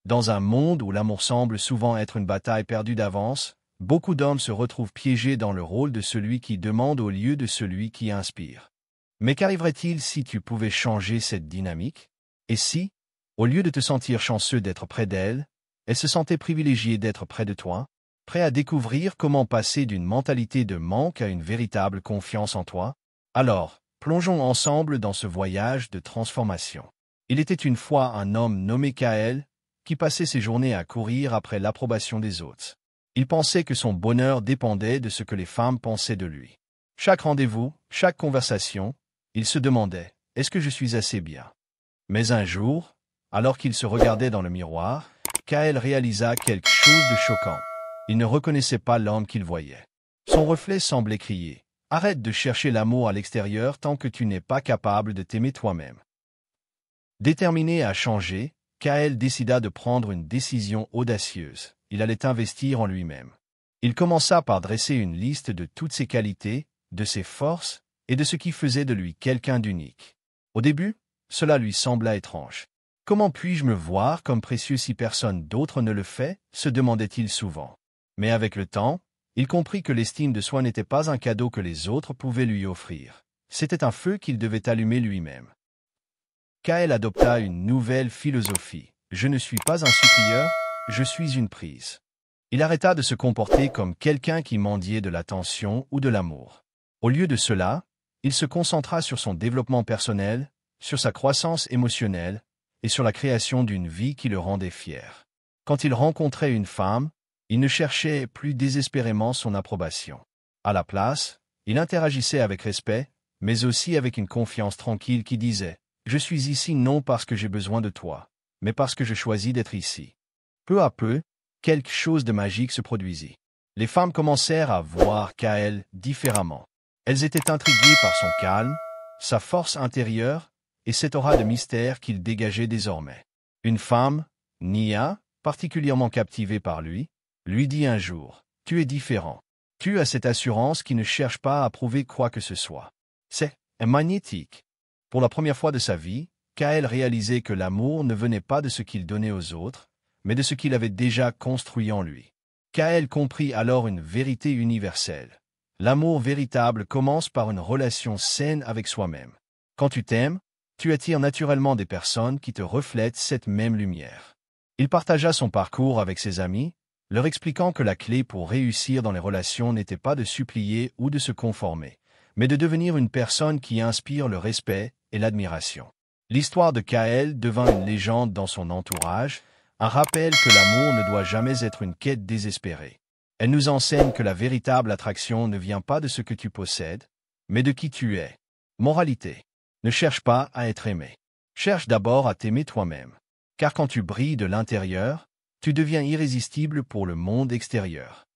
Dans un monde où l'amour semble souvent être une bataille perdue d'avance, beaucoup d'hommes se retrouvent piégés dans le rôle de celui qui demande au lieu de celui qui inspire. Mais qu'arriverait-il si tu pouvais changer cette dynamique? Et si, au lieu de te sentir chanceux d'être près d'elle, elle se sentait privilégiée d'être près de toi, prêt à découvrir comment passer d'une mentalité de manque à une véritable confiance en toi? Alors, plongeons ensemble dans ce voyage de transformation. Il était une fois un homme nommé Kaël, qui passait ses journées à courir après l'approbation des autres. Il pensait que son bonheur dépendait de ce que les femmes pensaient de lui. Chaque rendez-vous, chaque conversation, il se demandait « Est-ce que je suis assez bien ?» Mais un jour, alors qu'il se regardait dans le miroir, Kaël réalisa quelque chose de choquant. Il ne reconnaissait pas l'homme qu'il voyait. Son reflet semblait crier « Arrête de chercher l'amour à l'extérieur tant que tu n'es pas capable de t'aimer toi-même. » Déterminé à changer, Kaël décida de prendre une décision audacieuse. Il allait investir en lui-même. Il commença par dresser une liste de toutes ses qualités, de ses forces et de ce qui faisait de lui quelqu'un d'unique. Au début, cela lui sembla étrange. « Comment puis-je me voir comme précieux si personne d'autre ne le fait ?» se demandait-il souvent. Mais avec le temps, il comprit que l'estime de soi n'était pas un cadeau que les autres pouvaient lui offrir. C'était un feu qu'il devait allumer lui-même. Kaël adopta une nouvelle philosophie. « Je ne suis pas un supplieur, je suis une prise. » Il arrêta de se comporter comme quelqu'un qui mendiait de l'attention ou de l'amour. Au lieu de cela, il se concentra sur son développement personnel, sur sa croissance émotionnelle et sur la création d'une vie qui le rendait fier. Quand il rencontrait une femme, il ne cherchait plus désespérément son approbation. À la place, il interagissait avec respect, mais aussi avec une confiance tranquille qui disait « Je suis ici non parce que j'ai besoin de toi, mais parce que je choisis d'être ici. » Peu à peu, quelque chose de magique se produisit. Les femmes commencèrent à voir Kaël différemment. Elles étaient intriguées par son calme, sa force intérieure et cette aura de mystère qu'il dégageait désormais. Une femme, Nia, particulièrement captivée par lui dit un jour « Tu es différent. Tu as cette assurance qui ne cherche pas à prouver quoi que ce soit. C'est magnétique. » Pour la première fois de sa vie, Kaël réalisait que l'amour ne venait pas de ce qu'il donnait aux autres, mais de ce qu'il avait déjà construit en lui. Kaël comprit alors une vérité universelle. L'amour véritable commence par une relation saine avec soi-même. Quand tu t'aimes, tu attires naturellement des personnes qui te reflètent cette même lumière. Il partagea son parcours avec ses amis, leur expliquant que la clé pour réussir dans les relations n'était pas de supplier ou de se conformer, mais de devenir une personne qui inspire le respect et l'admiration. L'histoire de Kaël devint une légende dans son entourage, un rappel que l'amour ne doit jamais être une quête désespérée. Elle nous enseigne que la véritable attraction ne vient pas de ce que tu possèdes, mais de qui tu es. Moralité. Ne cherche pas à être aimé. Cherche d'abord à t'aimer toi-même. Car quand tu brilles de l'intérieur, tu deviens irrésistible pour le monde extérieur.